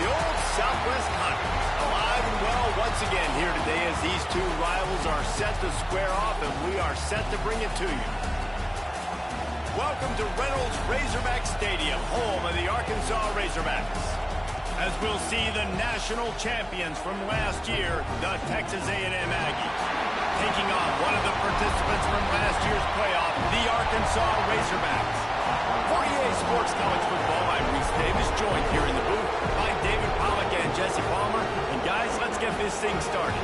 The old Southwest Conference, alive and well once again here today as these two rivals are set to square off, and we are set to bring it to you. Welcome to Reynolds Razorback Stadium, home of the Arkansas Razorbacks. As we'll see the national champions from last year, the Texas A&M Aggies, taking on one of the participants from last year's playoff, the Arkansas Razorbacks. For EA Sports College Football, I'm Reese Davis, joined here in the booth by David Pollack and Jesse Palmer. And guys, let's get this thing started.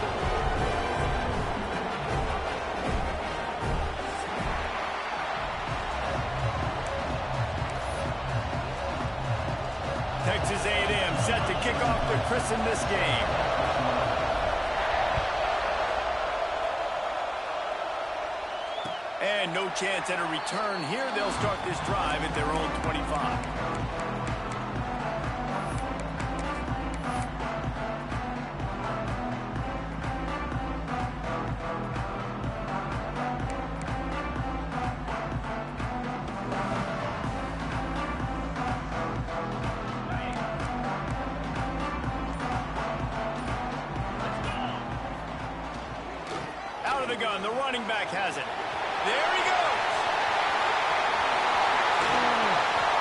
Texas A&M set to kick off to christen this game. And no chance at a return here. They'll start this drive at their own 25. Out of the gun, the running back has it. There he goes.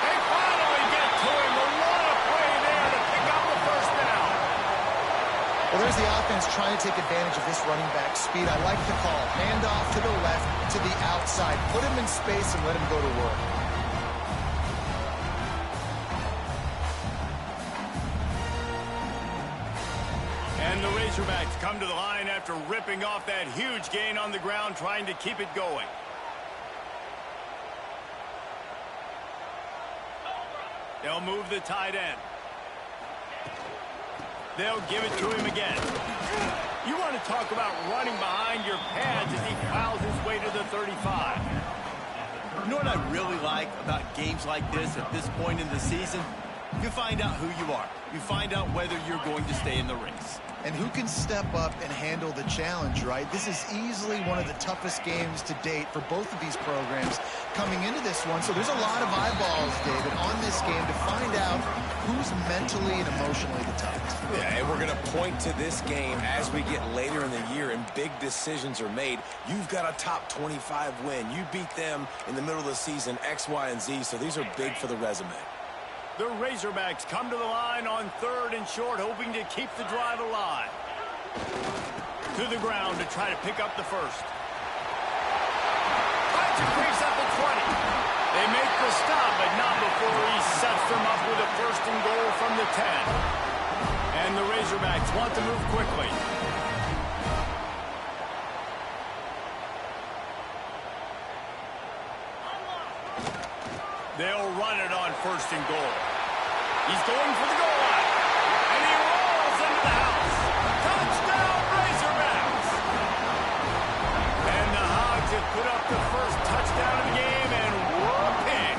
They finally get to him. What a play there to pick up the first down. Well, there's the offense trying to take advantage of this running back speed. I like the call. Hand off to the left, to the outside. Put him in space and let him go to work. And the Razorbacks come to the line after ripping off that huge gain on the ground, trying to keep it going. They'll move the tight end. They'll give it to him again. You want to talk about running behind your pads as he plows his way to the 35. You know what I really like about games like this at this point in the season? You find out who you are. You find out whether you're going to stay in the race. And who can step up and handle the challenge, right? This is easily one of the toughest games to date for both of these programs coming into this one. So there's a lot of eyeballs, David, on this game to find out who's mentally and emotionally the toughest. Yeah, and we're going to point to this game as we get later in the year and big decisions are made. You've got a top 25 win. You beat them in the middle of the season, X, Y, and Z. So these are big for the resume. The Razorbacks come to the line on 3rd and short, hoping to keep the drive alive. To the ground to try to pick up the first. Tries to crease up at 20. They make the stop, but not before he sets them up with a 1st and goal from the 10. And the Razorbacks want to move quickly. They'll run it on 1st and goal. He's going for the goal line. And he rolls into the house. Touchdown, Razorbacks! And the Hogs have put up the first touchdown of the game, and whoop-pig.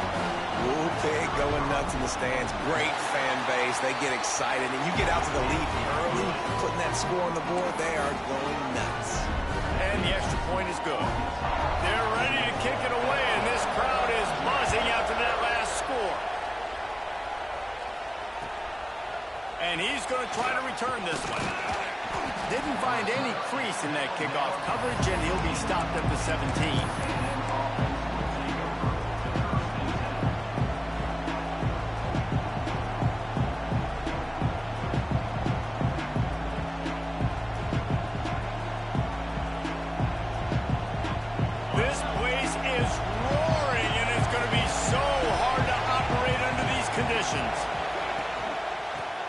Whoop-pig going nuts in the stands. Great fan base. They get excited. And you get out to the lead early, putting that score on the board, they are going nuts. And the extra point is good. They're ready to kick it away, and this crowd is buzzing after that last score. And he's going to try to return this one. Didn't find any crease in that kickoff coverage, and he'll be stopped at the 17.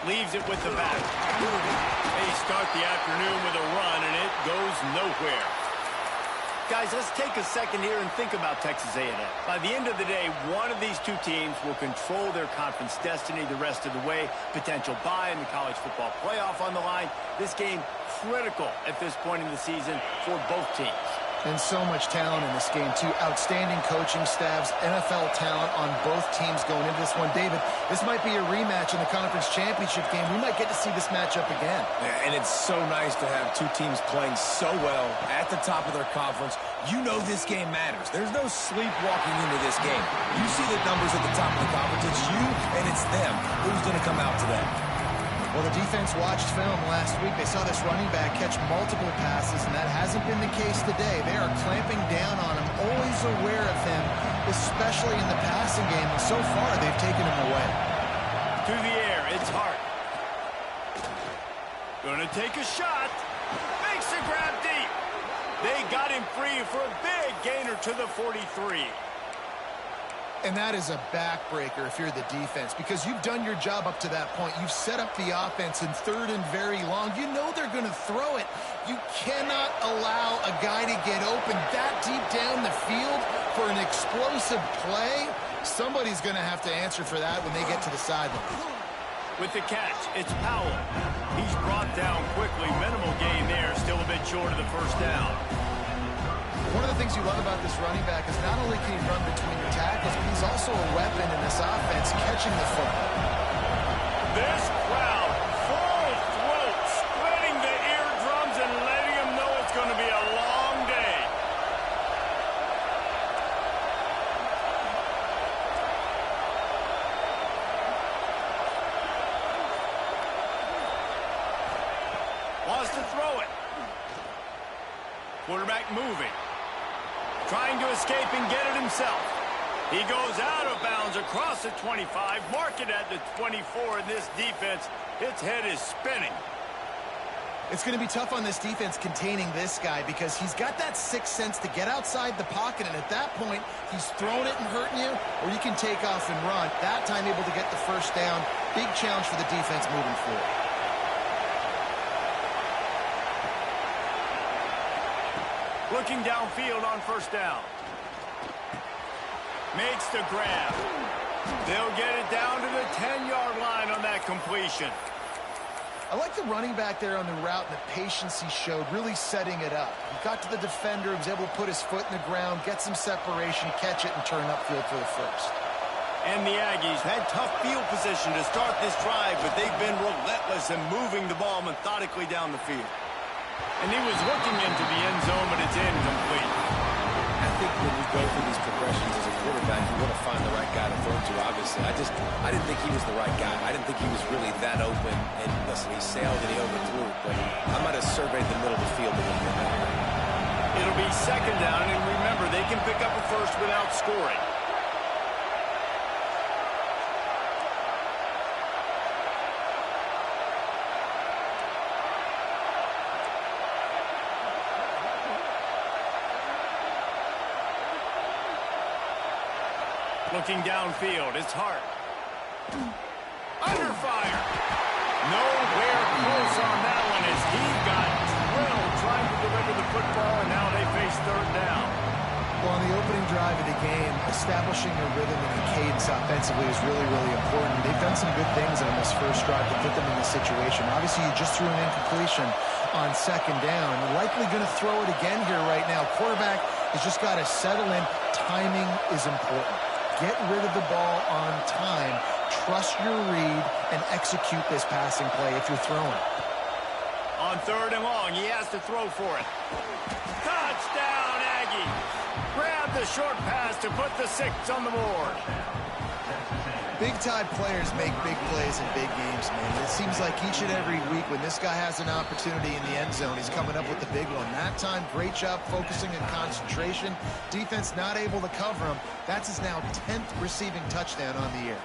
Leaves it with the back. They start the afternoon with a run, and it goes nowhere. Guys, let's take a second here and think about Texas A&M. By the end of the day, one of these two teams will control their conference destiny the rest of the way. Potential bye in the college football playoff on the line. This game critical at this point in the season for both teams. And so much talent in this game, too. Outstanding coaching staffs, NFL talent on both teams going into this one. David, this might be a rematch in the conference championship game. We might get to see this matchup again. Yeah, and it's so nice to have two teams playing so well at the top of their conference. You know this game matters. There's no sleepwalking into this game. You see the numbers at the top of the conference. It's you and it's them. Who's going to come out today? Well, the defense watched film last week. They saw this running back catch multiple passes, and that hasn't been the case today. They are clamping down on him, always aware of him, especially in the passing game. And so far, they've taken him away. To the air, it's Hart. Gonna take a shot. Makes the grab deep. They got him free for a big gainer to the 43. And that is a backbreaker if you're the defense, because you've done your job up to that point. You've set up the offense in 3rd and very long. You know they're going to throw it. You cannot allow a guy to get open that deep down the field for an explosive play. Somebody's going to have to answer for that when they get to the sideline. With the catch, it's Powell. He's brought down quickly. Minimal gain there, still a bit short of the first down. One of the things you love about this running back is not only can he run between your tackles, but he's also a weapon in this offense catching the football. This crowd, full throat, spreading the eardrums and letting them know it's going to be a long day. Wants to throw it. Quarterback moving. Trying to escape and get it himself. He goes out of bounds across the 25, mark it at the 24, and this defense, its head is spinning. It's going to be tough on this defense containing this guy because he's got that sixth sense to get outside the pocket, and at that point, he's throwing it and hurting you, or you can take off and run. That time able to get the first down. Big challenge for the defense moving forward. Looking downfield on first down. Makes the grab. They'll get it down to the 10-yard line on that completion. I like the running back there on the route and the patience he showed, really setting it up. He got to the defender, he was able to put his foot in the ground, get some separation, catch it, and turn upfield for the first. And the Aggies had tough field position to start this drive, but they've been relentless in moving the ball methodically down the field. And he was looking into the end zone, but it's incomplete. I think when you go through these progressions as a quarterback, you want to find the right guy to throw to, obviously. I didn't think he was the right guy. I didn't think he was really that open. And listen, he sailed and he overthrew it, but I might have surveyed the middle of the field a little bit better. It'll be second down, and remember, they can pick up a first without scoring. Looking downfield, it's Hart. Under fire. Nowhere close on that one as he got drilled trying to deliver the football, and now they face third down. Well, on the opening drive of the game, establishing a rhythm and a cadence offensively is really, really important. They've done some good things on this first drive to put them in this situation. Obviously, you just threw an incompletion on second down. Likely going to throw it again here right now. Quarterback has just got to settle in. Timing is important. Get rid of the ball on time. Trust your read and execute this passing play if you're throwing. On third and long, he has to throw for it. Touchdown, Aggie. Grab the short pass to put the 6 on the board. Big-time players make big plays in big games, man. It seems like each and every week when this guy has an opportunity in the end zone, he's coming up with the big one. That time, great job focusing and concentration. Defense not able to cover him. That's his now 10th receiving touchdown on the year.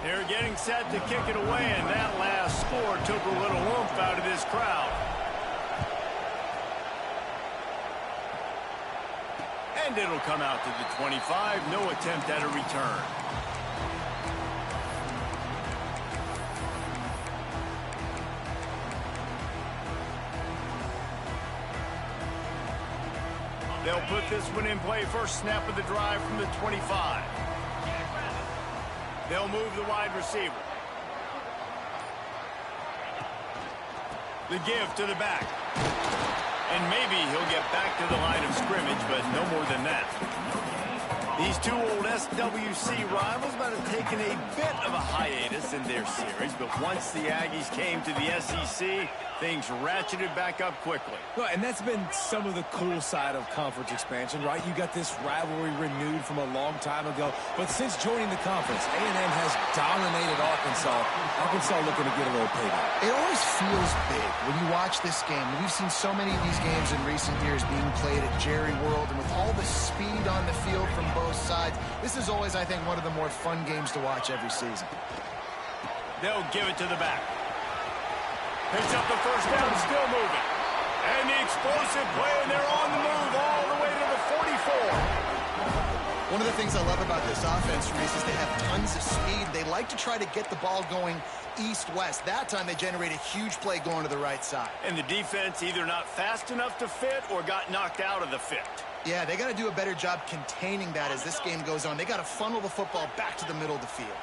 They're getting set to kick it away, and that last score took a little oomph out of this crowd. And it'll come out to the 25. No attempt at a return. They'll put this one in play. First snap of the drive from the 25. They'll move the wide receiver. The give to the back. And maybe he'll get back to the line of scrimmage, but no more than that. These two old SWC rivals might have taken a bit of a hiatus in their series, but once the Aggies came to the SEC, things ratcheted back up quickly. Well, and that's been some of the cool side of conference expansion, right? You got this rivalry renewed from a long time ago, but since joining the conference, A&M has dominated Arkansas. Arkansas looking to get a little payback. It always feels big when you watch this game. We've seen so many of these games in recent years being played at Jerry World, and with all the speed on the field from both sides, this is always, I think, one of the more fun games to watch every season. They'll give it to the back. Picks up the first down, still moving. And the explosive play, and they're on the move all the way to the 44. One of the things I love about this offense, Reese, is they have tons of speed. They like to try to get the ball going east-west. That time they generate a huge play going to the right side. And the defense either not fast enough to fit or got knocked out of the fit. Yeah, they got to do a better job containing that as this game goes on. They got to funnel the football back to the middle of the field.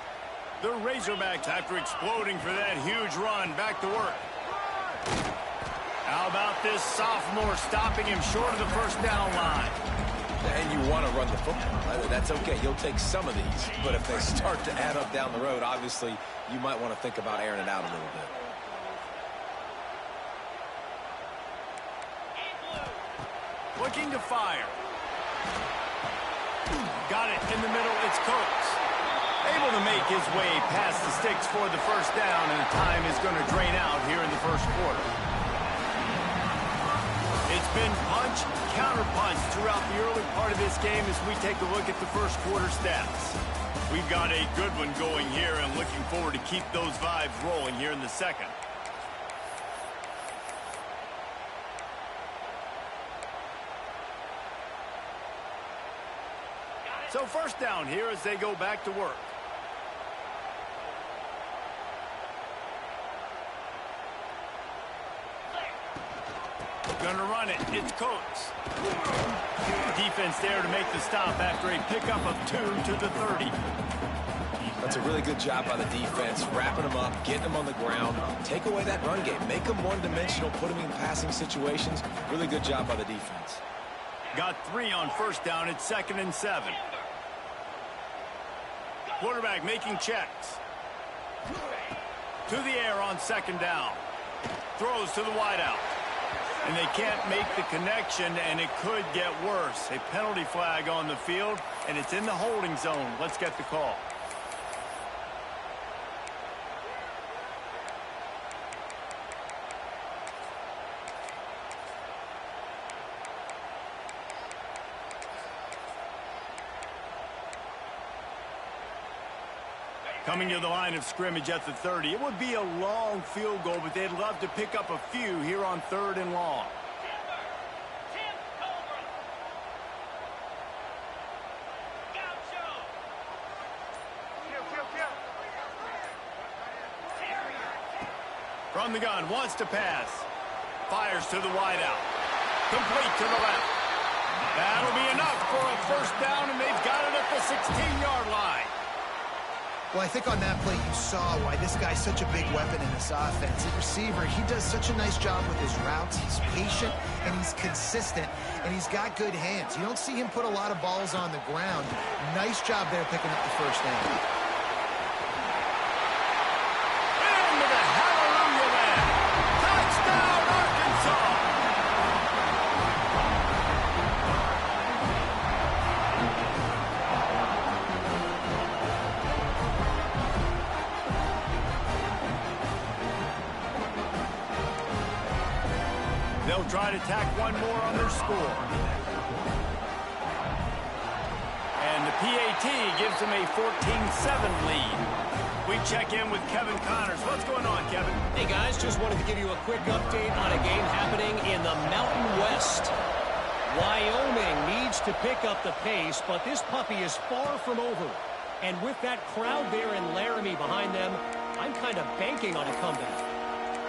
The Razorbacks, after exploding for that huge run, back to work. How about this sophomore stopping him short of the first down line? And you want to run the football. That's okay. You'll take some of these. But if they start to add up down the road, obviously, you might want to think about airing it out a little bit. Looking to fire. Got it in the middle. It's Coates. Able to make his way past the sticks for the first down, and the time is going to drain out here in the first quarter. It's been punch, counter-punch throughout the early part of this game as we take a look at the first quarter stats. We've got a good one going here and looking forward to keep those vibes rolling here in the second. So first down here as they go back to work. Gonna run it. It's Coates. Defense there to make the stop after a pickup of 2 to the 30. That's a really good job by the defense, wrapping them up, getting them on the ground, take away that run game, make them one-dimensional, put them in passing situations. Really good job by the defense. Got 3 on first down. It's 2nd and 7. Quarterback making checks. To the air on 2nd down. Throws to the wideout. And they can't make the connection, and it could get worse. A penalty flag on the field, and it's in the holding zone. Let's get the call. Coming to the line of scrimmage at the 30. It would be a long field goal, but they'd love to pick up a few here on 3rd and long. From the gun, wants to pass. Fires to the wideout. Complete to the left. That'll be enough for a first down, and they've got it at the 16-yard line. Well, I think on that play you saw why this guy's such a big weapon in this offense. The receiver, he does such a nice job with his routes. He's patient, and he's consistent, and he's got good hands. You don't see him put a lot of balls on the ground. Nice job there picking up the first down. Into the hallelujah land. Touchdown, Arkansas! They'll try to tack one more on their score. And the PAT gives them a 14-7 lead. We check in with Kevin Connors. What's going on, Kevin? Hey, guys, just wanted to give you a quick update on a game happening in the Mountain West. Wyoming needs to pick up the pace, but this puppy is far from over. And with that crowd there in Laramie behind them, I'm kind of banking on a comeback.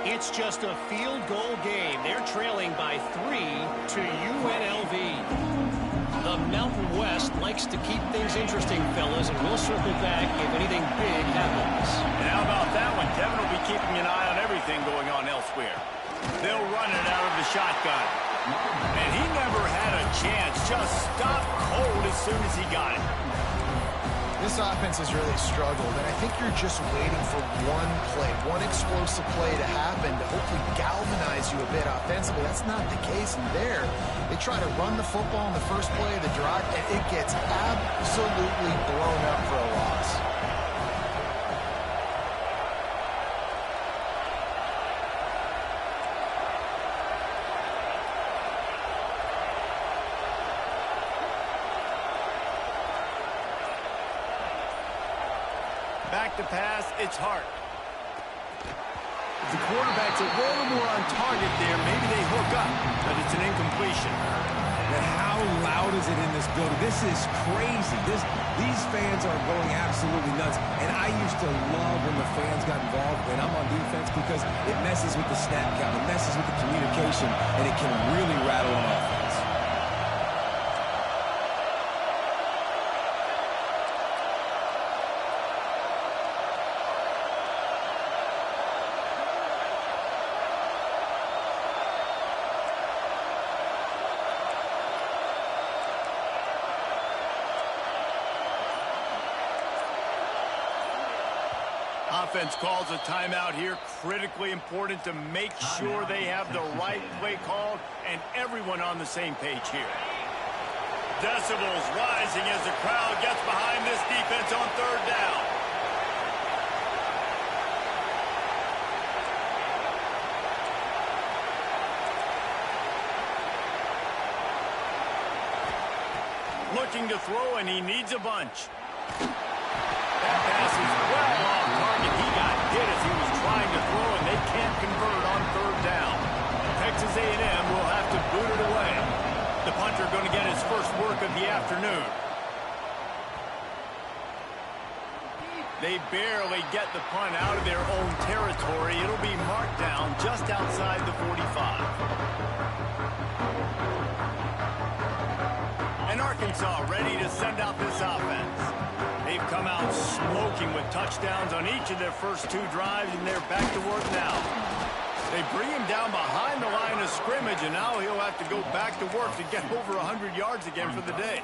It's just a field goal game. They're trailing by 3 to UNLV. The Mountain West likes to keep things interesting, fellas, and we'll circle back if anything big happens. And how about that one? Kevin will be keeping an eye on everything going on elsewhere. They'll run it out of the shotgun. And he never had a chance. Just stopped cold as soon as he got it. This offense has really struggled, and I think you're just waiting for one play, one explosive play to happen to hopefully galvanize you a bit offensively. That's not the case in there. They try to run the football in the first play of the drive, and it gets absolutely blown up for a loss. Back to pass, it's Hart. If the quarterback's a little more on target there, maybe they hook up, but it's an incompletion. And how loud is it in this building? This is crazy. These fans are going absolutely nuts. And I used to love when the fans got involved when I'm on defense because it messes with the snap count, it messes with the communication, and it can really rattle an offense. Offense calls a timeout here. Critically important to make sure they have the right play called and everyone on the same page here. Decibels rising as the crowd gets behind this defense on third down. Looking to throw, and he needs a bunch. That pass is well off target. He got hit as he was trying to throw, and they can't convert on third down. Texas A&M will have to boot it away. The punter going to get his first work of the afternoon. They barely get the punt out of their own territory. It'll be marked down just outside the 45. And Arkansas ready to send out this offense. They've come out smoking with touchdowns on each of their first two drives, and they're back to work now. They bring him down behind the line of scrimmage, and now he'll have to go back to work to get over 100 yards again for the day.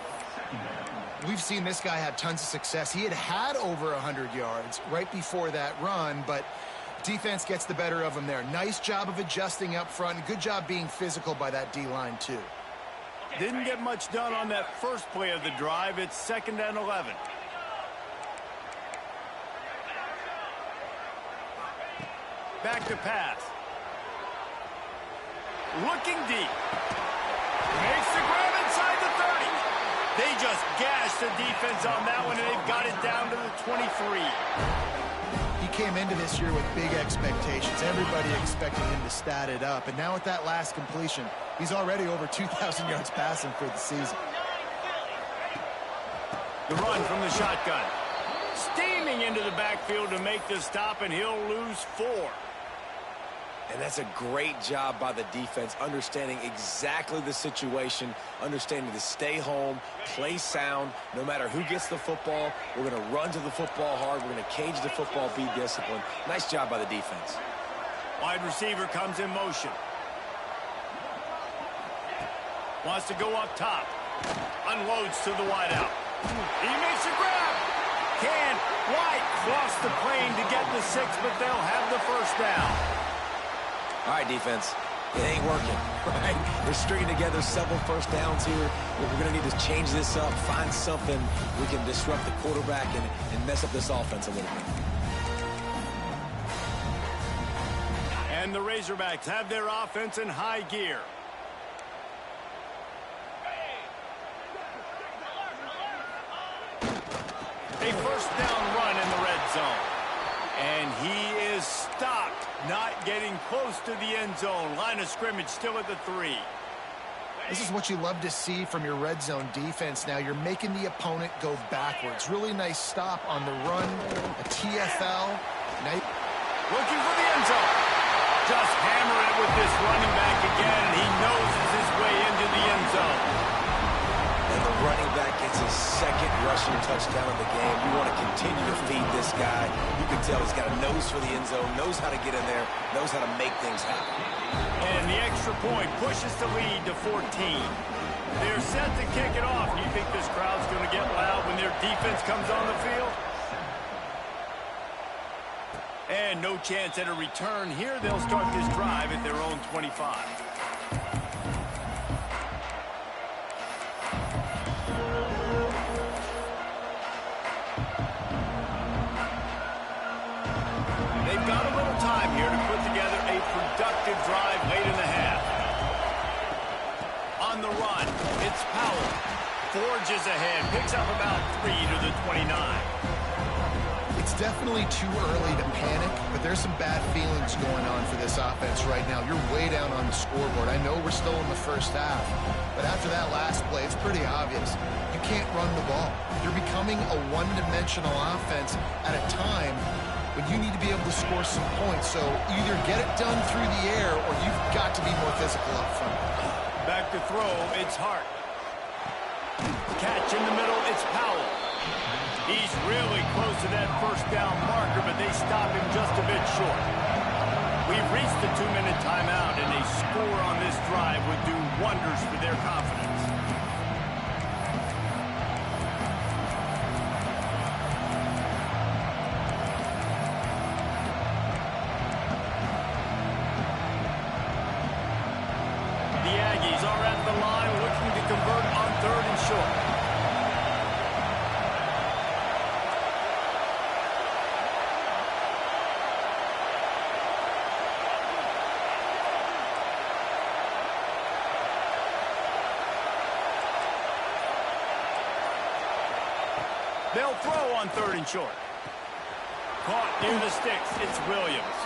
We've seen this guy have tons of success. He had over 100 yards right before that run, but defense gets the better of him there. Nice job of adjusting up front. Good job being physical by that D-line, too. Didn't get much done on that first play of the drive. It's 2nd and 11. Back to pass. Looking deep. Makes the grab inside the 30. They just gashed the defense on that one, and they've got it down to the 23. He came into this year with big expectations. Everybody expected him to stat it up. And now with that last completion, he's already over 2,000 yards passing for the season. The run from the shotgun. Steaming into the backfield to make the stop, and he'll lose 4. And that's a great job by the defense, understanding exactly the situation, understanding to stay home, play sound. No matter who gets the football, we're going to run to the football hard. We're going to cage the football, be disciplined. Nice job by the defense. Wide receiver comes in motion. Wants to go up top. Unloads to the wideout. He makes a grab. Can White cross the plane to get the 6, but they'll have the first down. All right, defense, it ain't working, right? They're stringing together several first downs here. We're going to need to change this up, find something we can disrupt the quarterback and mess up this offense a little bit. And the Razorbacks have their offense in high gear. A first down run in the red zone. And he is stopped, not getting close to the end zone. Line of scrimmage still at the 3. This is what you love to see from your red zone defense now. You're making the opponent go backwards. Really nice stop on the run, a TFL. Looking for the end zone. Just hammer it with this running back again, and he noses his way into the end zone. And the running back gets That's his second rushing touchdown of the game. You want to continue to feed this guy. You can tell he's got a nose for the end zone, knows how to get in there, knows how to make things happen. And the extra point pushes the lead to 14. They're set to kick it off. Do you think this crowd's going to get loud when their defense comes on the field? And no chance at a return here. They'll start this drive at their own 25. They've got a little time here to put together a productive drive late in the half. On the run, it's Powell. Forges ahead, picks up about 3 to the 29. It's definitely too early to panic, but there's some bad feelings going on for this offense right now. You're way down on the scoreboard. I know we're still in the first half, but after that last play, it's pretty obvious. You can't run the ball. You're becoming a one-dimensional offense at a time when you need to be able to score some points. So either get it done through the air or you've got to be more physical up front. Back to throw, it's Hart. Catch in the middle, it's Powell. He's really close to that first down marker, but they stop him just a bit short. We've reached the 2-minute timeout, and a score on this drive would do wonders for their confidence. The Aggies are at the line looking to convert on 3rd and short. They'll throw on 3rd and short. Caught near the sticks. It's Williams.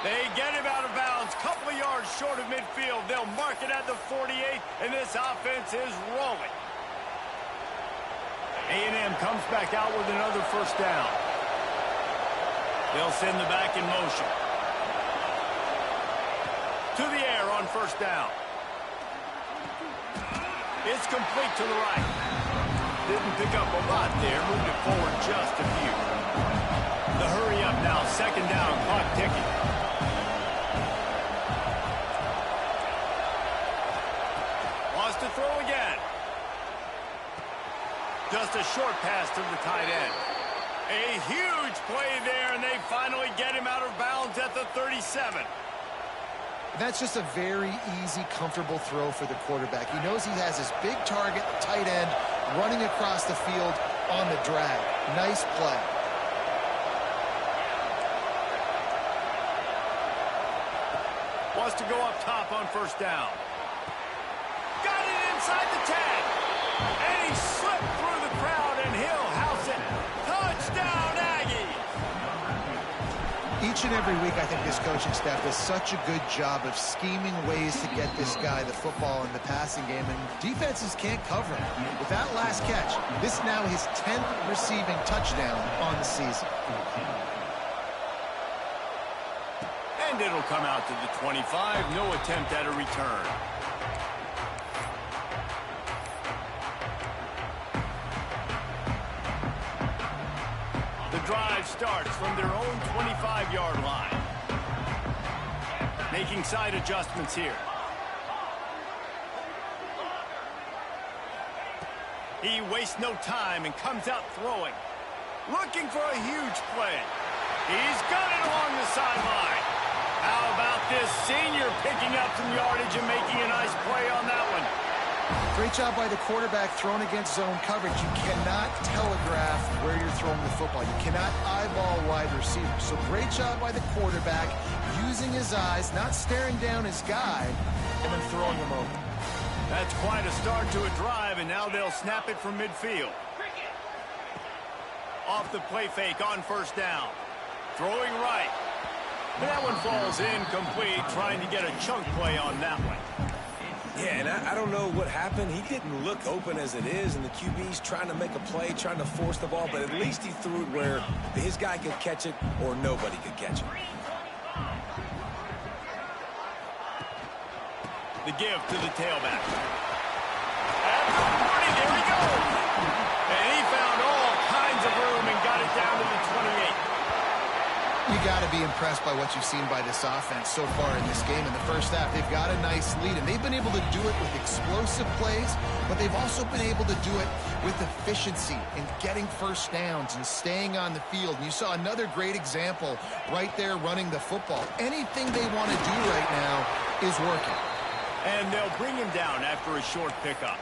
They get him out of bounds. Couple of yards short of midfield. They'll mark it at the 48, and this offense is rolling. A&M comes back out with another first down. They'll send the back in motion. To the air on first down. It's complete to the right. Didn't pick up a lot there. Moved it forward just a few. The hurry up now. 2nd down. Clock ticking. Wants to throw again. Just a short pass to the tight end. A huge play there, and they finally get him out of bounds at the 37. That's just a very easy, comfortable throw for the quarterback. He knows he has his big target, tight end, running across the field on the drag. Nice play. Wants to go up top on first down. Got it inside the 10. And he slipped through the crowd, and he'll house it. Touchdown, Aggies! Each and every week, I think this coaching staff does such a good job of scheming ways to get this guy the football in the passing game, and defenses can't cover him. With that last catch, this now his 10th receiving touchdown on the season. And it'll come out to the 25. No attempt at a return. The drive starts from their own 25-yard line. Making side adjustments here. He wastes no time and comes out throwing. Looking for a huge play. He's got it along the sideline. How about this senior picking up some yardage and making a nice play on that one? Great job by the quarterback thrown against zone coverage. You cannot telegraph where you're throwing the football. You cannot eyeball wide receivers. So great job by the quarterback using his eyes, not staring down his guy, and then throwing him over. That's quite a start to a drive, and now they'll snap it from midfield. Off the play fake on first down. Throwing right. But that one falls incomplete, trying to get a chunk play on that one. Yeah, and I don't know what happened. He didn't look open as it is, and the QB's trying to make a play, trying to force the ball, but at least he threw it where his guy could catch it or nobody could catch it. The give to the tailback. At the 40, there he goes. And he found all kinds of room and got it down to the 28. You got to be impressed by what you've seen by this offense so far in this game. In the first half, they've got a nice lead, and they've been able to do it with explosive plays, but they've also been able to do it with efficiency and getting first downs and staying on the field. And you saw another great example right there running the football. Anything they want to do right now is working. And they'll bring him down after a short pickup.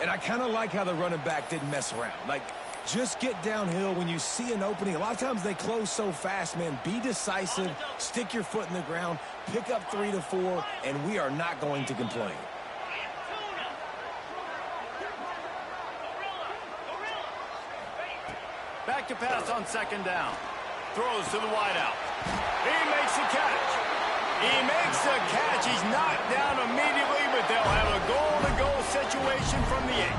And I kind of like how the running back didn't mess around. Like, just get downhill when you see an opening. A lot of times they close so fast, man. Be decisive, stick your foot in the ground, pick up 3 to 4, and we are not going to complain. Back to pass on second down. Throws to the wideout. He makes the catch. He makes the catch. He's knocked down immediately, but they'll have a goal-to-goal situation from the 8.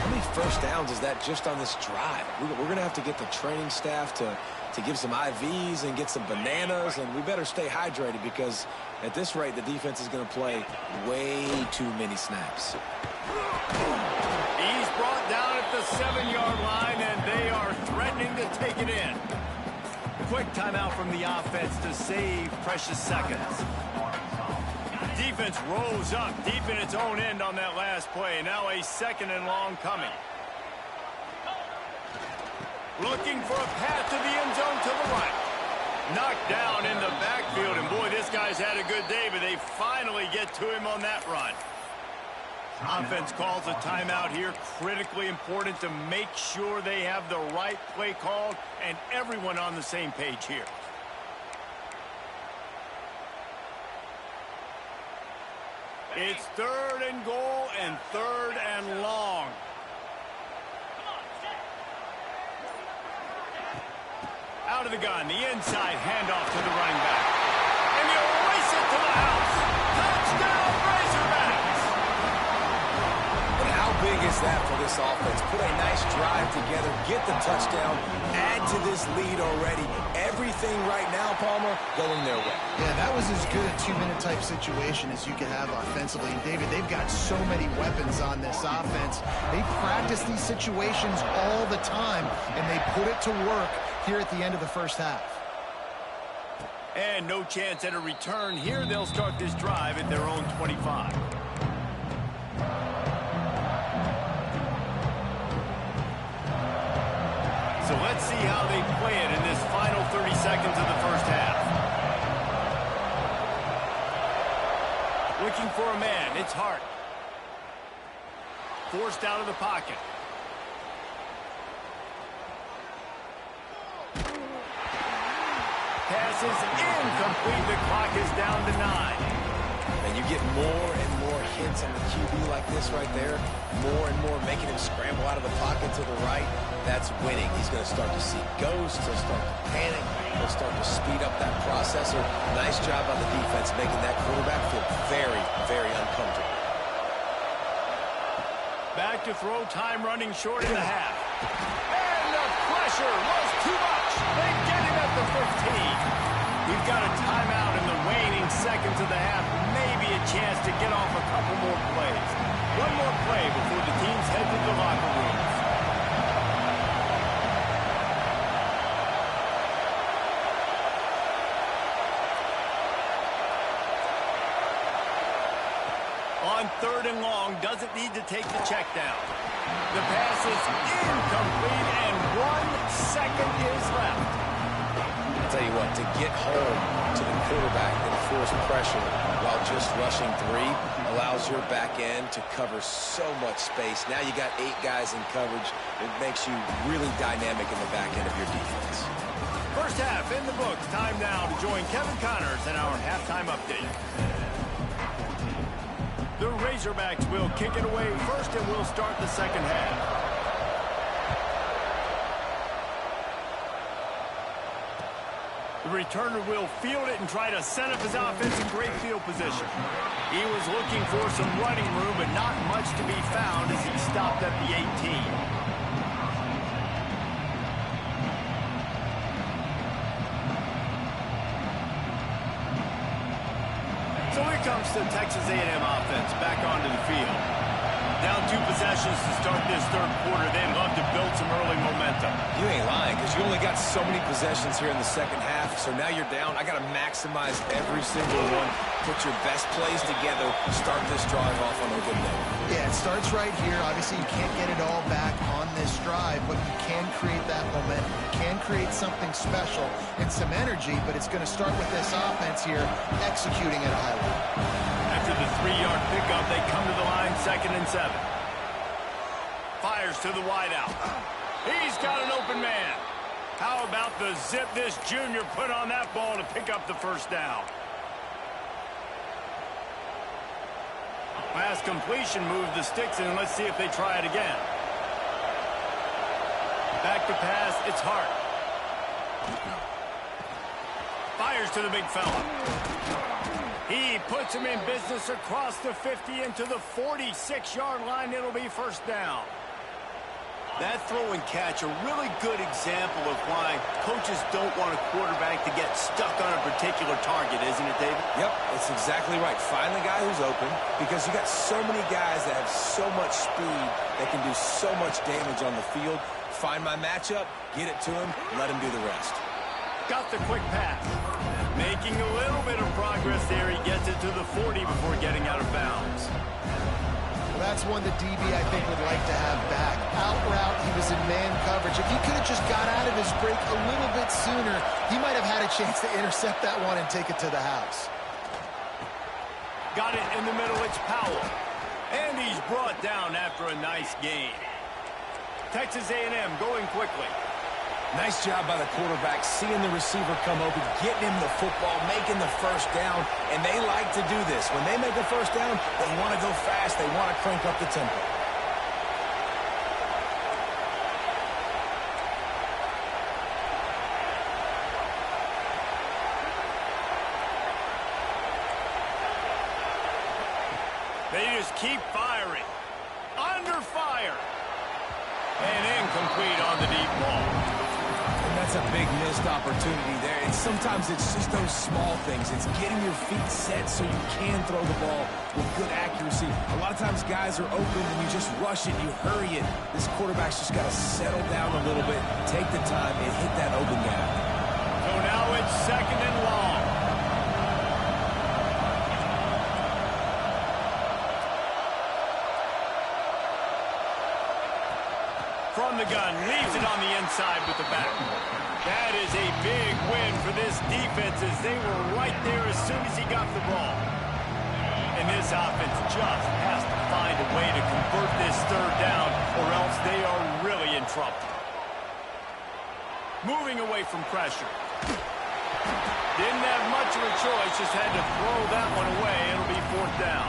How many first downs is that just on this drive? We're going to have to get the training staff to give some IVs and get some bananas, and we better stay hydrated because at this rate, the defense is going to play way too many snaps. He's brought down at the 7-yard line, and they are threatening to take it in. Quick timeout from the offense to save precious seconds. Defense rolls up deep in its own end on that last play. Now a 2nd and long coming. Looking for a path to the end zone to the right. Knocked down in the backfield, and boy, this guy's had a good day, but they finally get to him on that run. Offense calls a timeout here. Critically important to make sure they have the right play called and everyone on the same page here. It's 3rd and goal and 3rd and long. Out of the gun, the inside handoff to the running back. And he'll race it to the house. Touchdown, Razorbacks! But how big is that for this offense? Put a nice drive together, get the touchdown, add to this lead already. Everything right now, Palmer, going their way. Yeah, that was as good a 2-minute type situation as you could have offensively. And David, they've got so many weapons on this offense. They practice these situations all the time, and they put it to work here at the end of the first half. And no chance at a return here. They'll start this drive at their own 25. So let's see how they play it in this final 30 seconds of the first half. Looking for a man. It's Hart. Forced out of the pocket. Pass is incomplete. The clock is down to 9. And you get more and more hits on the QB like this right there. More and more making him scramble out of the pocket to the right. That's winning. He's going to start to see ghosts. He'll start to panic. He'll start to speed up that processor. Nice job on the defense making that quarterback feel very, very uncomfortable. Back to throw, time running short in the half. And the pressure was too much. They get him at the 15. We've got a timeout in the waning seconds of the half. Maybe a chance to get off a couple more plays. One more play before the teams head to the locker rooms. On 3rd and long, doesn't need to take the check down. The pass is incomplete, and 1 second is left. I'll tell you what, to get home to the quarterback and force pressure while just rushing 3 allows your back end to cover so much space. Now you got 8 guys in coverage. It makes you really dynamic in the back end of your defense. First half in the books. Time now to join Kevin Connors in our halftime update. The Razorbacks will kick it away first, and we'll start the second half. The returner will field it and try to set up his offense in great field position. He was looking for some running room, but not much to be found as he stopped at the 18. So here comes the Texas A&M offense back onto the field. Down 2 possessions to start this third quarter. They'd love to build some early momentum. You ain't lying, because you only got so many possessions here in the second half, so now you're down. I got to maximize every single one. Put your best plays together. Start this drive off on a good note. Yeah, it starts right here. Obviously, you can't get it all back on this drive, but you can create that momentum. You can create something special and some energy, but it's going to start with this offense here executing at a high level. After the 3-yard pickup, they come to the line, 2nd and 7. Fires to the wideout. He's got an open man. How about the zip this junior put on that ball to pick up the first down? Pass completion, move the sticks in, and let's see if they try it again. Back to pass, it's Hart. Fires to the big fella. He puts him in business across the 50 into the 46-yard line. It'll be first down. That throw and catch, a really good example of why coaches don't want a quarterback to get stuck on a particular target, isn't it, David? Yep, that's exactly right. Find the guy who's open, because you got so many guys that have so much speed that can do so much damage on the field. Find my matchup, get it to him, let him do the rest. Got the quick pass. Making a little bit of progress there. He gets it to the 40 before getting out of bounds. Well, that's one the DB, I think, would like to have back. Out route, he was in man coverage. If he could have just got out of his break a little bit sooner, he might have had a chance to intercept that one and take it to the house. Got it in the middle, it's Powell. And he's brought down after a nice gain. Texas A&M going quickly. Nice job by the quarterback, seeing the receiver come open, getting him the football, making the first down, and they like to do this. When they make a first down, they want to go fast, they want to crank up the tempo. They just keep firing. Under fire. And incomplete on the deep ball. And that's a big missed opportunity there. And sometimes it's just those small things. It's getting your feet set so you can throw the ball with good accuracy. A lot of times guys are open and you just rush it, you hurry it. This quarterback's just got to settle down a little bit, take the time, and hit that open gap. So now it's 2nd and long. From the gun, leaves it on the inside with the back. That is a big win for this defense as they were right there as soon as he got the ball. And this offense just has to find a way to convert this third down or else they are really in trouble. Moving away from pressure. Didn't have much of a choice, just had to throw that one away. It'll be 4th down.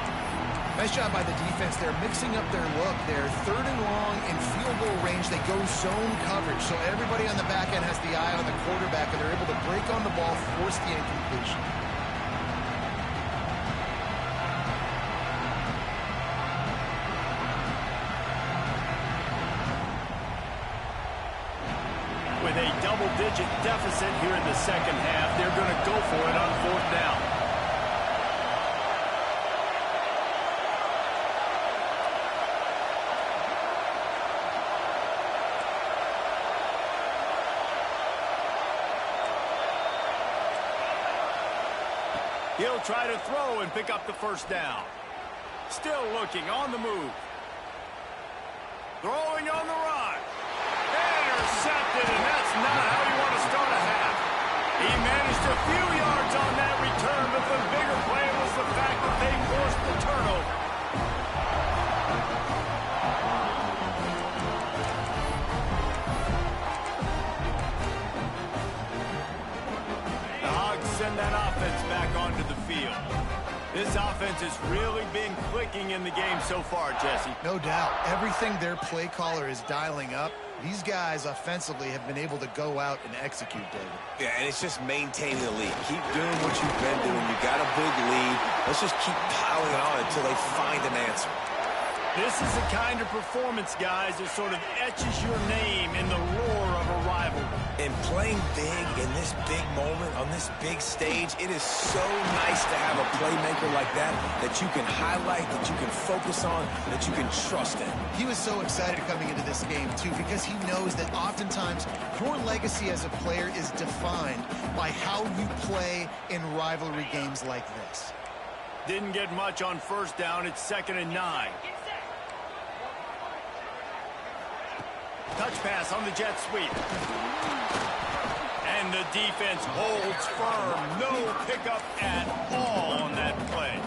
Nice job by the defense. They're mixing up their look. They're 3rd and long in field goal range. They go zone coverage. So everybody on the back end has the eye on the quarterback, and they're able to break on the ball, force the incompletion. With a double-digit deficit here in the second half, they're going to go for it on 4th down. He'll try to throw and pick up the first down. Still looking on the move. Throwing on the run. Intercepted, and that's not how you want to start a half. He managed a few yards on that return, but the bigger play was the fact that they forced the turnover. The Hogs send that offense back onto the field. This offense has really been clicking in the game so far, Jesse. No doubt. Everything their play caller is dialing up, these guys offensively have been able to go out and execute, David. Yeah, and it's just maintaining the lead. Keep doing what you've been doing. You got a big lead. Let's just keep piling on until they find an answer. This is the kind of performance, guys, that sort of etches your name in the roar of a rivalry. And playing big in this big moment, on this big stage, it is so nice to have a playmaker like that you can highlight, that you can focus on, that you can trust in. He was so excited coming into this game, too, because he knows that oftentimes your legacy as a player is defined by how you play in rivalry games like this. Didn't get much on first down. It's 2nd and 9. Touch pass on the jet sweep. And the defense holds firm. No pickup at all on that play.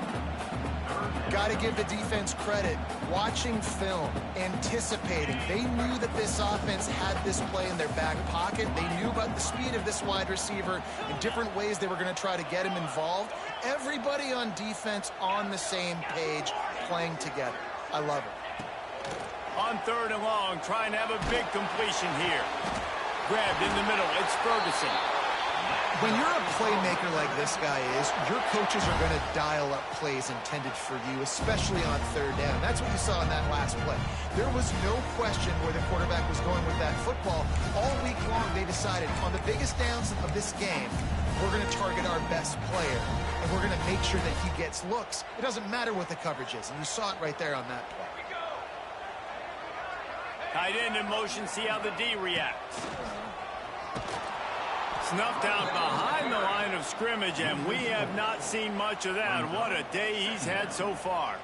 Got to give the defense credit. Watching film, anticipating. They knew that this offense had this play in their back pocket. They knew about the speed of this wide receiver and different ways they were going to try to get him involved. Everybody on defense on the same page, playing together. I love it. On 3rd and long, trying to have a big completion here. Grabbed in the middle. It's Ferguson. When you're a playmaker like this guy is, your coaches are going to dial up plays intended for you, especially on 3rd down. That's what you saw in that last play. There was no question where the quarterback was going with that football. All week long, they decided on the biggest downs of this game, we're going to target our best player, and we're going to make sure that he gets looks. It doesn't matter what the coverage is, and you saw it right there on that play. Tight end in motion, see how the D reacts. Snuffed out behind the line of scrimmage, and we have not seen much of that. What a day he's had so far.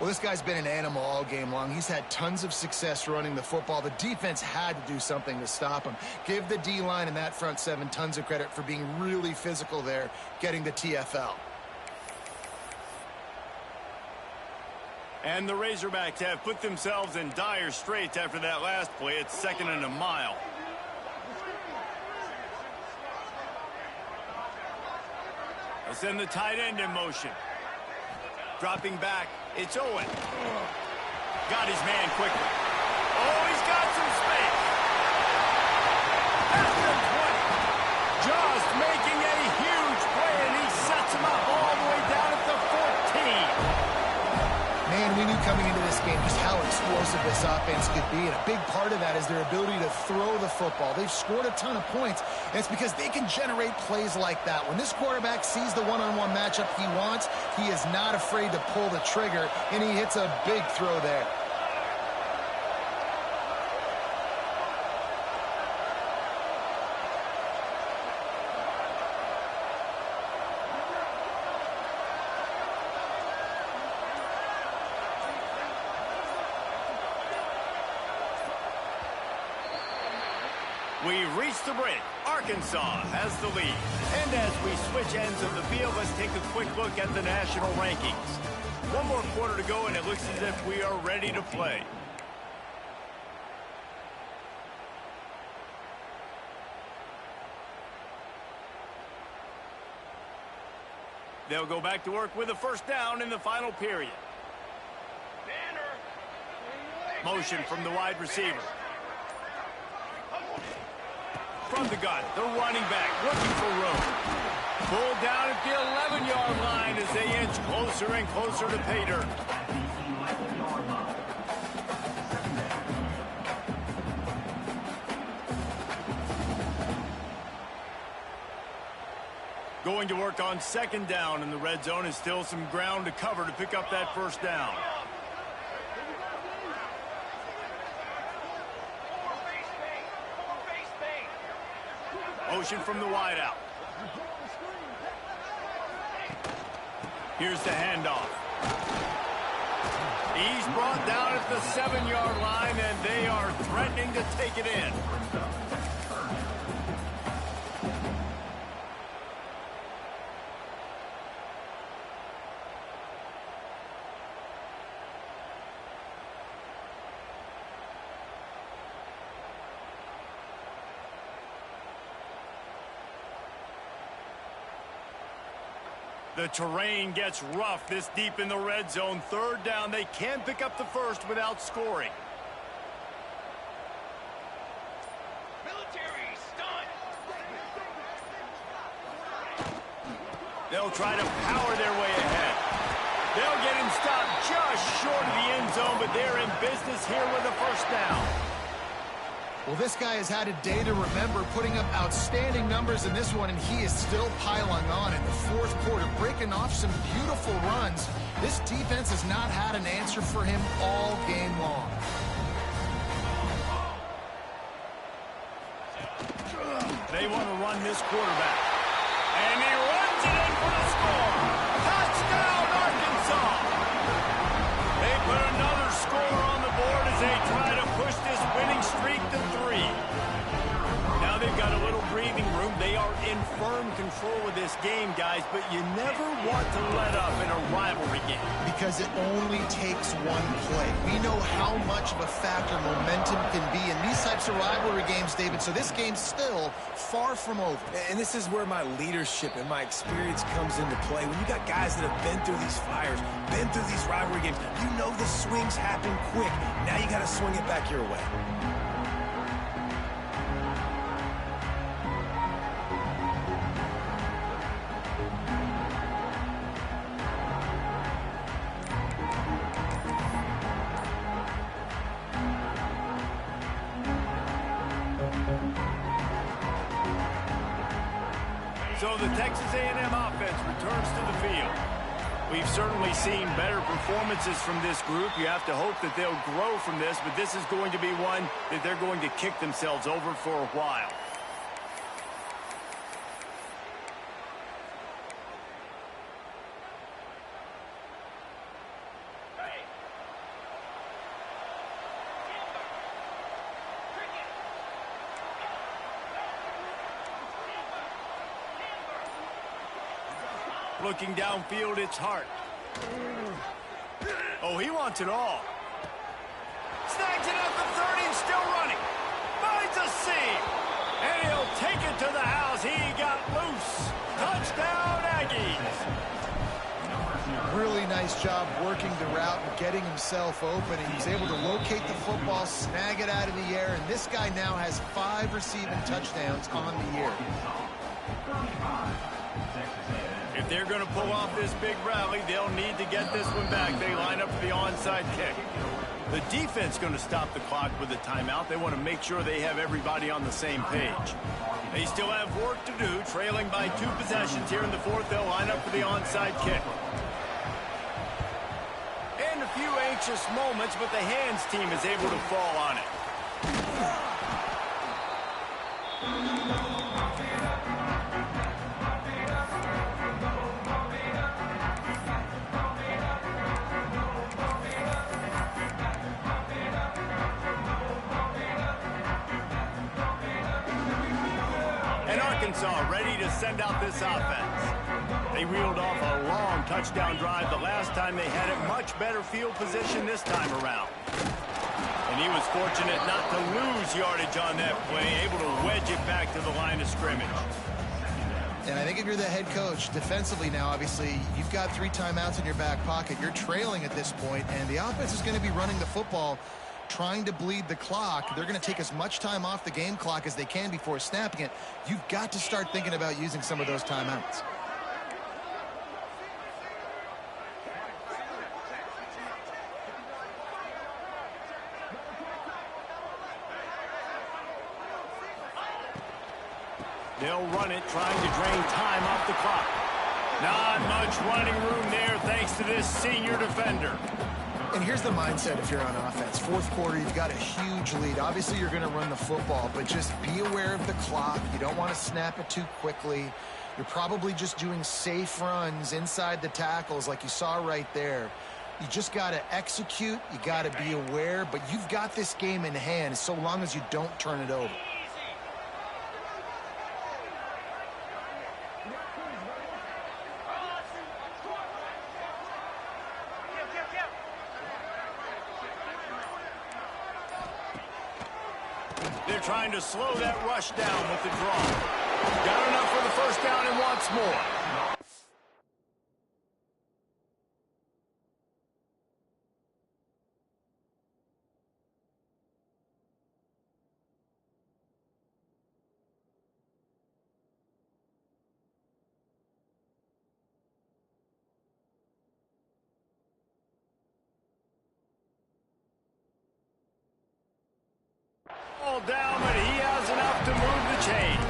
Well, this guy's been an animal all game long. He's had tons of success running the football. The defense had to do something to stop him. Give the D-line and that front seven tons of credit for being really physical there, getting the TFL. And the Razorbacks have put themselves in dire straits after that last play. It's 2nd and a mile. They'll send the tight end in motion. Dropping back, it's Owen. Got his man quickly. Oh, he's got some space. At the 20. Just making a huge play, and he sets him up all the way down at the 14. Man, we knew coming into this game just how explosive this offense could be, and a big part of that is their ability to throw the football. They've scored a ton of points, and it's because they can generate plays like that. When this quarterback sees the one-on-one matchup he wants, he is not afraid to pull the trigger, and he hits a big throw there. We've reached the break. Arkansas has the lead. And as we switch ends of the field, let's take a quick look at the national rankings. One more quarter to go, and it looks as if we are ready to play. They'll go back to work with a first down in the final period. Motion from the wide receiver. From the gun, the running back looking for room. Pulled down at the 11-yard line as they inch closer and closer to pay dirt. Going to work on 2nd down in the red zone, and still some ground to cover to pick up that first down. Motion from the wideout. Here's the handoff. He's brought down at the 7-yard line, and they are threatening to take it in. The terrain gets rough this deep in the red zone. 3rd down. They can pick up the first without scoring. Military stunt. They'll try to power their way ahead. They'll get him stopped just short of the end zone, but they're in business here with a first down. Well, this guy has had a day to remember, putting up outstanding numbers in this one, and he is still piling on in the fourth quarter, breaking off some beautiful runs. This defense has not had an answer for him all game long. They want to run this quarterback. And he runs it in for the score. Touchdown, Arkansas. They put another score on the board as they try to push this winning streak to 3. Now they've got a little breathing room. They are in firm control of this game, guys, but you never want to let up in a rivalry game. Because it only takes one play. We know how much of a factor momentum can be in these types of rivalry games, David, so this game's still far from over. And this is where my leadership and my experience comes into play. When you got guys that have been through these fires, been through these rivalry games, you know the swings happen quick. Now you got to swing it back your way. So the Texas A&M offense returns to the field. We've certainly seen better performances from this group. You have to hope that they'll grow from this, but this is going to be one that they're going to kick themselves over for a while. Looking downfield, it's Hart. Oh, he wants it all. Snags it at the 30 and still running. Finds a seam. And he'll take it to the house. He got loose. Touchdown, Aggies. Really nice job working the route and getting himself open. He was able to locate the football, snag it out of the air, and this guy now has 5 receiving touchdowns on the year. If they're going to pull off this big rally, they'll need to get this one back. They line up for the onside kick. The defense going to stop the clock with a timeout. They want to make sure they have everybody on the same page. They still have work to do, trailing by 2 possessions here in the fourth. They'll line up for the onside kick. And a few anxious moments, but the hands team is able to fall on it. Arkansas ready to send out this offense. They reeled off a long touchdown drive the last time. They had it much better field position this time around. And he was fortunate not to lose yardage on that play, able to wedge it back to the line of scrimmage. And I think if you're the head coach, defensively now, obviously, you've got 3 timeouts in your back pocket. You're trailing at this point, and the offense is going to be running the football, trying to bleed the clock. They're going to take as much time off the game clock as they can before snapping it. You've got to start thinking about using some of those timeouts. They'll run it, trying to drain time off the clock. Not much running room there thanks to this senior defender. And here's the mindset if you're on offense. Fourth quarter, you've got a huge lead. Obviously, you're going to run the football, but just be aware of the clock. You don't want to snap it too quickly. You're probably just doing safe runs inside the tackles like you saw right there. You just got to execute. You got to be aware, but you've got this game in hand so long as you don't turn it over. They're trying to slow that rush down with the draw. Got enough for the first down and wants more. ball down, but he has enough to move the chains.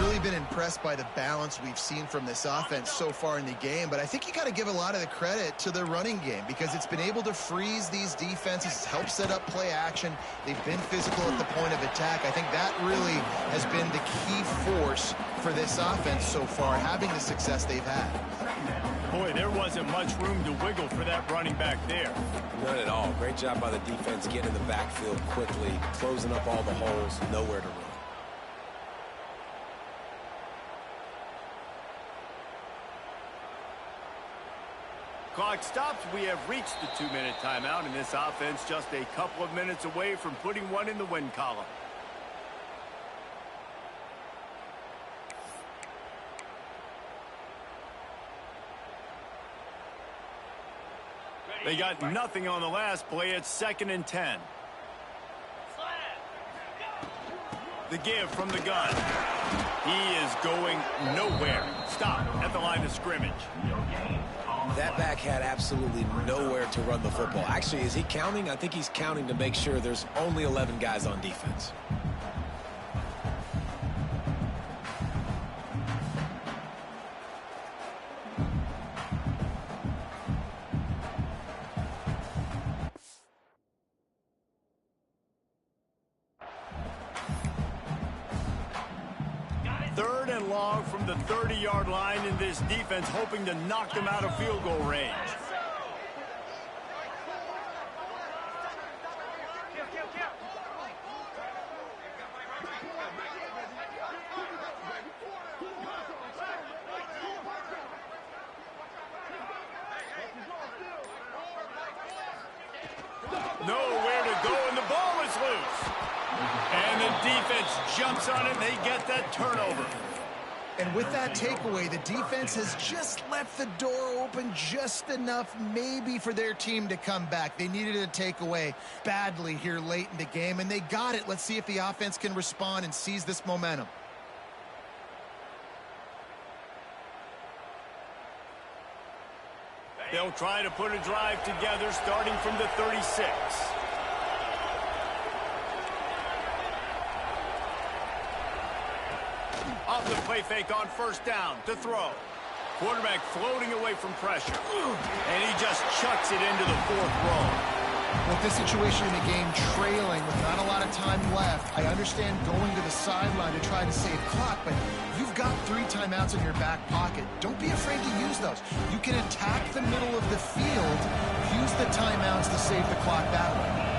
Really been impressed by the balance we've seen from this offense so far in the game, but I think you got to give a lot of the credit to the running game because it's been able to freeze these defenses, help set up play action. They've been physical at the point of attack. I think that really has been the key force for this offense so far, having the success they've had. Boy, there wasn't much room to wiggle for that running back there. None at all. Great job by the defense getting in the backfield quickly, closing up all the holes, nowhere to run. Clock stops. We have reached the 2-minute timeout, and this offense just a couple of minutes away from putting one in the win column. They got nothing on the last play. It's 2nd and 10. The give from the gun. He is going nowhere. Stop at the line of scrimmage. That back had absolutely nowhere to run the football. Actually, is he counting? I think he's counting to make sure there's only 11 guys on defense. Third and long from the 30-yard line, in this defense hoping to knock them out of field goal range. Nowhere to go, and the ball is loose. And the defense jumps on it, and they get that turnover. And with that takeaway, the defense has just left the door open just enough maybe for their team to come back. They needed a takeaway badly here late in the game, and they got it. Let's see if the offense can respond and seize this momentum. They'll try to put a drive together starting from the 36. Off the play fake on first down to throw. Quarterback floating away from pressure. And he just chucks it into the 4th row. With this situation in the game trailing with not a lot of time left, I understand going to the sideline to try to save clock, but you've got 3 timeouts in your back pocket. Don't be afraid to use those. You can attack the middle of the field, use the timeouts to save the clock that way.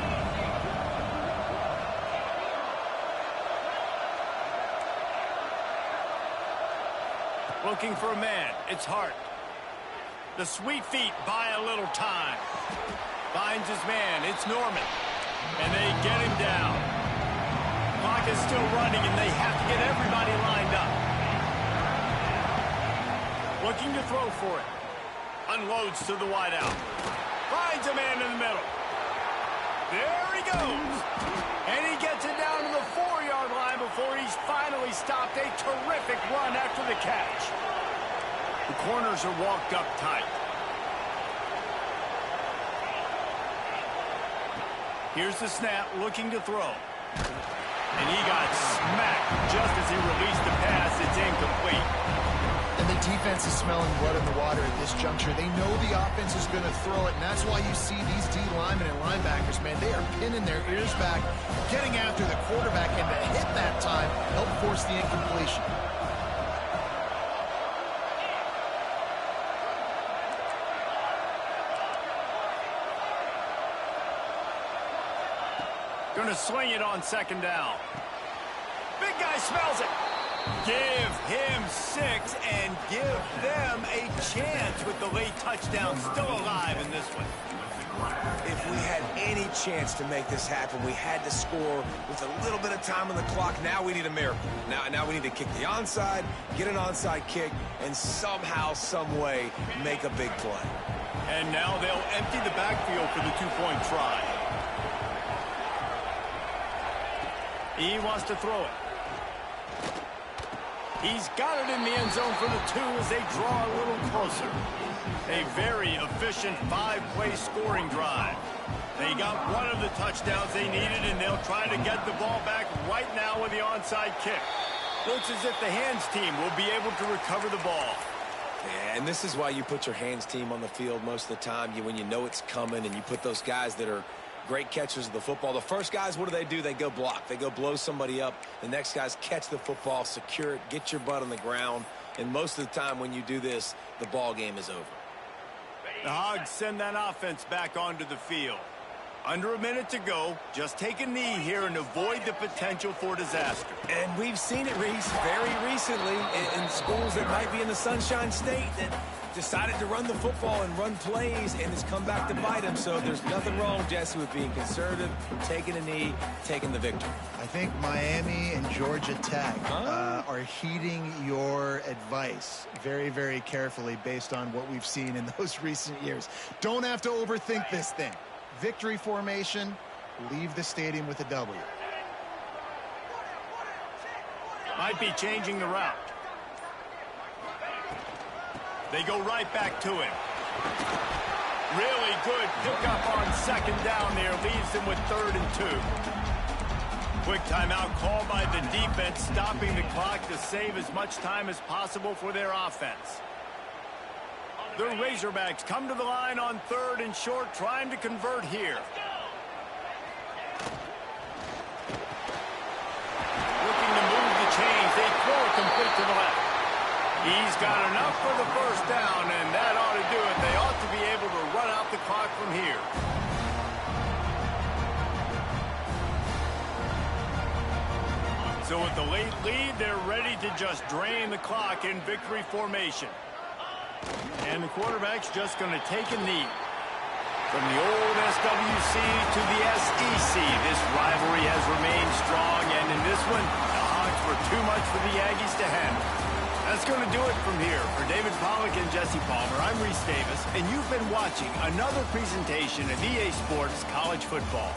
Looking for a man. It's Hart. The sweet feet buy a little time. Finds his man. It's Norman. And they get him down. Clock is still running, and they have to get everybody lined up. Looking to throw for it. Unloads to the wideout. Finds a man in the middle. There he goes. And he gets it down to the 4-yard line before he's finally stopped. A terrific run after the catch. The corners are walked up tight. Here's the snap, looking to throw. And he got smacked just as he released the pass. It's incomplete. And the defense is smelling blood in the water at this juncture. They know the offense is going to throw it, and that's why you see these D linemen and linebackers, man, they are pinning their ears back, getting after the quarterback, and to hit that time, help force the incompletion. Going to sling it on 2nd down. Big guy smells it. Give him 6 and give them a chance with the late touchdown still alive in this one. If we had any chance to make this happen, we had to score with a little bit of time on the clock. Now we need a miracle. Now we need to kick the onside, get an onside kick, and somehow, some way, make a big play. And now they'll empty the backfield for the 2-point try. He wants to throw it. He's got it in the end zone for the 2 as they draw a little closer. A very efficient 5-play scoring drive. They got one of the touchdowns they needed, and they'll try to get the ball back right now with the onside kick. Looks as if the hands team will be able to recover the ball. Yeah, and this is why you put your hands team on the field most of the time. When you know it's coming, and you put those guys that are great catchers of the football. The first guys, what do? They go block. They go blow somebody up. The next guys catch the football, secure it, get your butt on the ground. And most of the time when you do this, the ball game is over. The Hogs send that offense back onto the field. Under a minute to go. Just take a knee here and avoid the potential for disaster. And we've seen it, Reese, very recently in schools that might be in the Sunshine State that decided to run the football and run plays, and it's come back to bite them. So there's nothing wrong, Jesse, with being conservative, taking a knee, taking the victory. I think Miami and Georgia Tech are heeding your advice very, very carefully based on what we've seen in those recent years. Don't have to overthink this thing. Victory formation, leave the stadium with a W. Might be changing the route. They go right back to him. Really good pickup on second down there. Leaves them with 3rd and 2. Quick timeout called by the defense, stopping the clock to save as much time as possible for their offense. The Razorbacks come to the line on 3rd and short, trying to convert here. Looking to move the chains. They throw it complete to the left. He's got enough for the first down, and that ought to do it. They ought to be able to run out the clock from here. So with the late lead, they're ready to just drain the clock in victory formation. And the quarterback's just going to take a knee. From the old SWC to the SEC, this rivalry has remained strong, and in this one, the Hogs were too much for the Aggies to handle. That's going to do it from here. For David Pollack and Jesse Palmer, I'm Reese Davis, and you've been watching another presentation of EA Sports College Football.